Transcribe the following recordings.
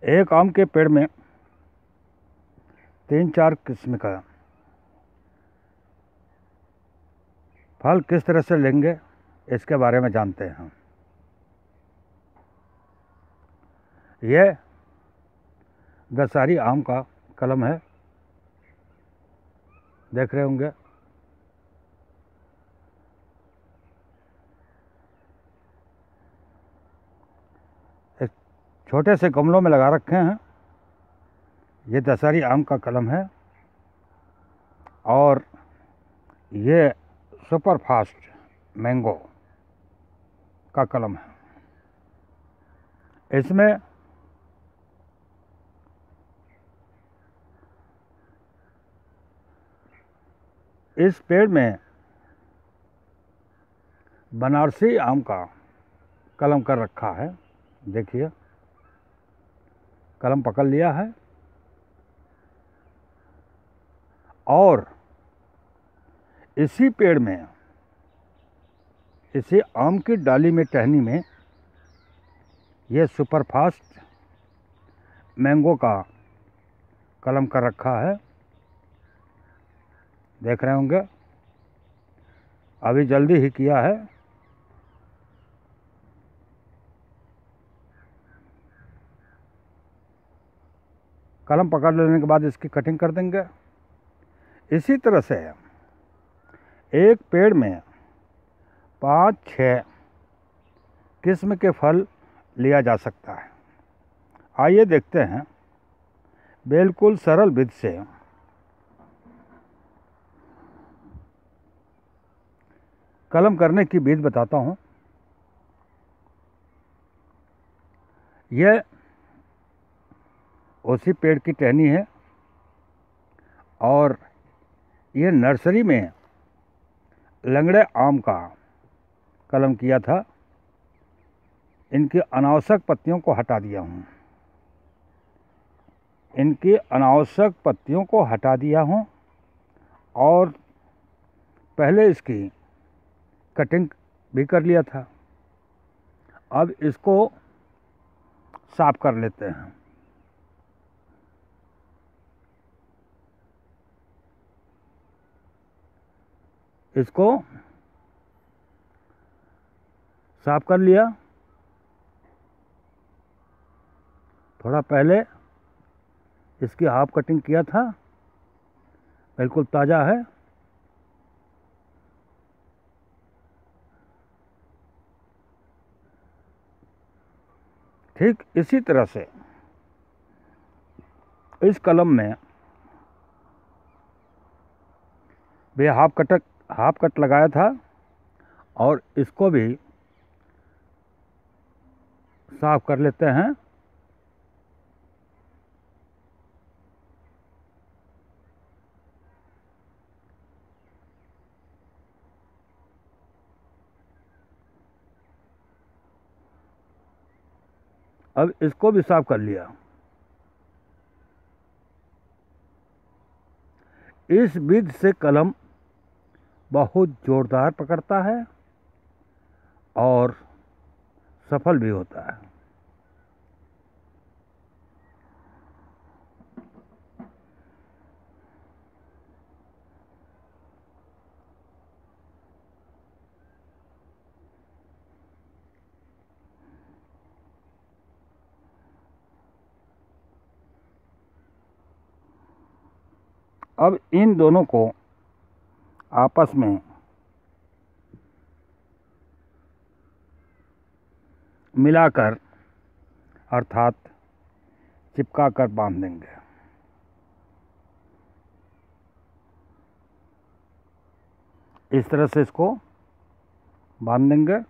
एक आम के पेड़ में 3-4 किस्म का फल किस तरह से लेंगे इसके बारे में जानते हैं। यह दशहरी आम का कलम है, देख रहे होंगे। एक छोटे से गमलों में लगा रखे हैं। ये दशहरी आम का कलम है और ये सुपर फास्ट मैंगो का कलम है। इसमें इस पेड़ में बनारसी आम का कलम कर रखा है। देखिए, कलम पकड़ लिया है और इसी पेड़ में, इसी आम की डाली में, टहनी में ये सुपरफास्ट मैंगो का कलम कर रखा है। देख रहे होंगे, अभी जल्दी ही किया है। कलम पकड़ लेने के बाद इसकी कटिंग कर देंगे। इसी तरह से एक पेड़ में 5-6 किस्म के फल लिया जा सकता है। आइए देखते हैं बिल्कुल सरल विधि से कलम करने की विधि बताता हूँ। यह उसी पेड़ की टहनी है और ये नर्सरी में लंगड़े आम का कलम किया था। इनकी अनावश्यक पत्तियों को हटा दिया हूँ। इनकी अनावश्यक पत्तियों को हटा दिया हूँ और पहले इसकी कटिंग भी कर लिया था। अब इसको साफ कर लेते हैं। इसको साफ कर लिया। थोड़ा पहले इसकी हाफ कटिंग किया था, बिल्कुल ताज़ा है। ठीक इसी तरह से इस कलम में भी हाफ कट लगाया था और इसको भी साफ कर लेते हैं। अब इसको भी साफ कर लिया। इस विधि से कलम बहुत जोरदार पकड़ता है और सफल भी होता है। अब इन दोनों को आपस में मिलाकर अर्थात चिपका कर बांध देंगे। इस तरह से इसको बांध देंगे।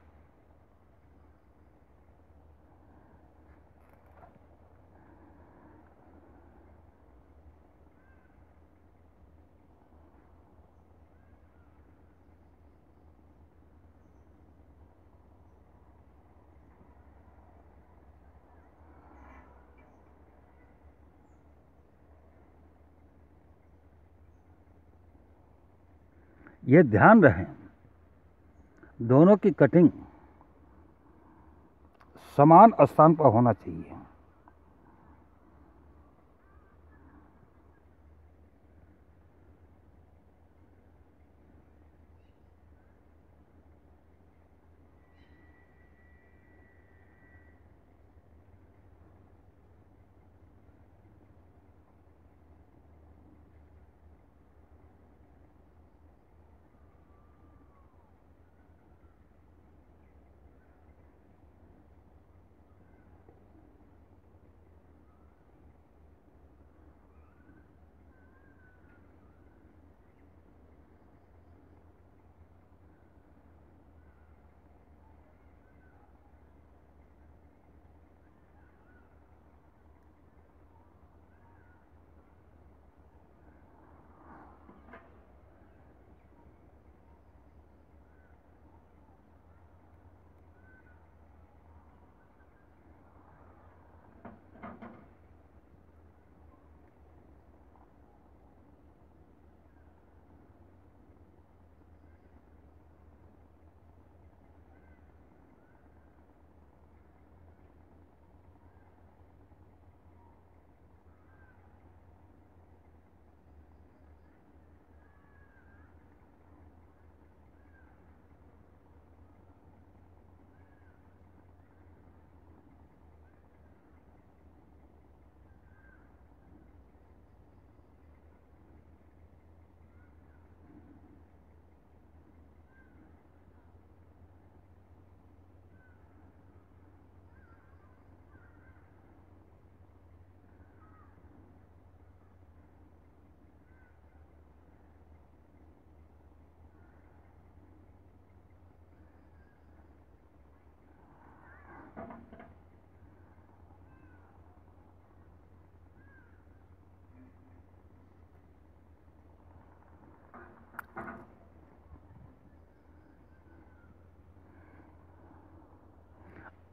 ये ध्यान रहे दोनों की कटिंग समान स्थान पर होना चाहिए।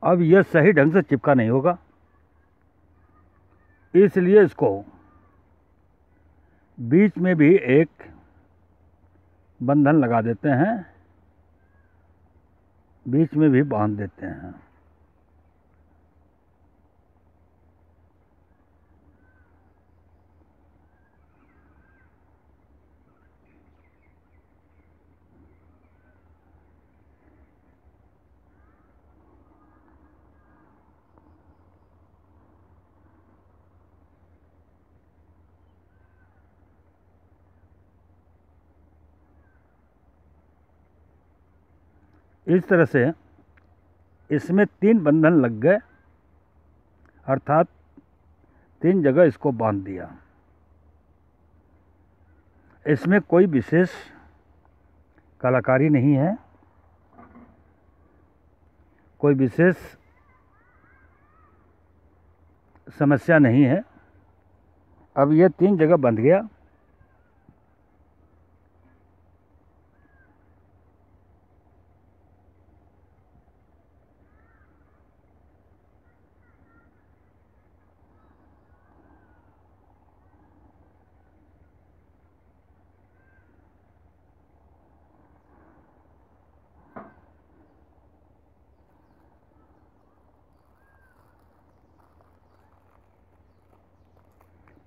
अब यह सही ढंग से चिपका नहीं होगा, इसलिए इसको बीच में भी एक बंधन लगा देते हैं, बीच में भी बांध देते हैं। इस तरह से इसमें 3 बंधन लग गए, अर्थात 3 जगह इसको बांध दिया। इसमें कोई विशेष कलाकारी नहीं है, कोई विशेष समस्या नहीं है। अब ये 3 जगह बंध गया।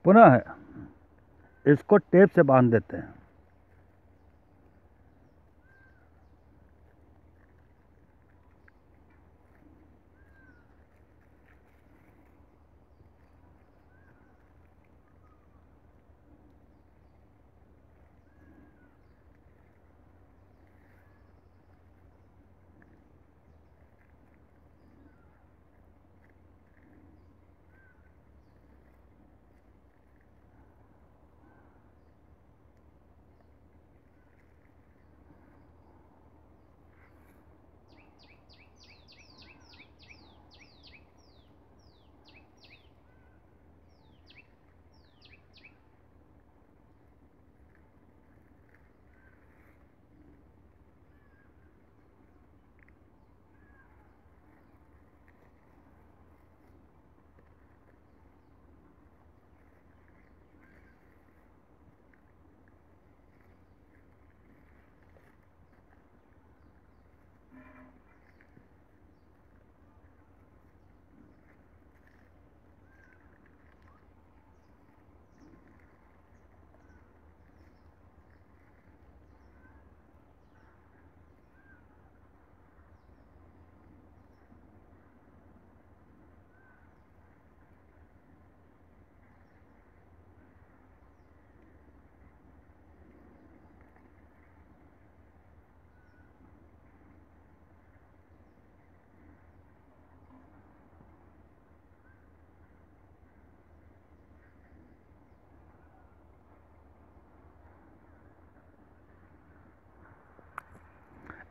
पुनः इसको टेप से बांध देते हैं।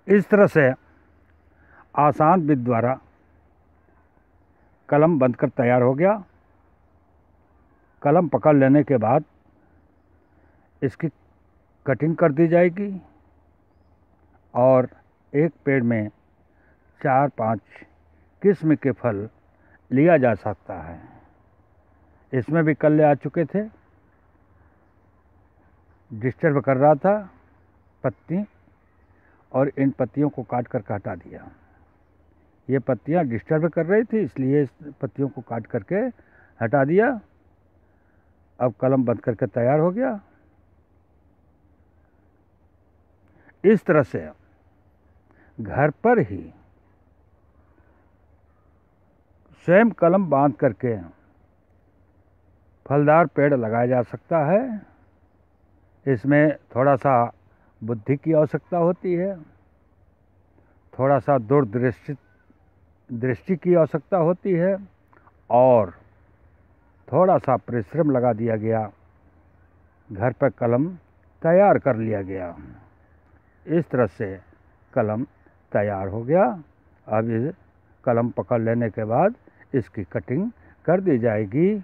इस तरह से आसान विधि द्वारा कलम बंधकर तैयार हो गया। कलम पकड़ लेने के बाद इसकी कटिंग कर दी जाएगी और एक पेड़ में 4-5 किस्म के फल लिया जा सकता है। इसमें भी कल्ले आ चुके थे, डिस्टर्ब कर रहा था पत्ती, और इन पत्तियों को काट कर हटा दिया। ये पत्तियां डिस्टर्ब कर रही थी, इसलिए इस पत्तियों को काट करके हटा दिया। अब कलम बंद करके तैयार हो गया। इस तरह से घर पर ही स्वयं कलम बांध करके फलदार पेड़ लगाया जा सकता है। इसमें थोड़ा सा बुद्धि की आवश्यकता होती है, थोड़ा सा दृष्टि की आवश्यकता होती है, और थोड़ा सा परिश्रम लगा दिया गया, घर पर कलम तैयार कर लिया गया। इस तरह से कलम तैयार हो गया। अब इस कलम पकड़ लेने के बाद इसकी कटिंग कर दी जाएगी।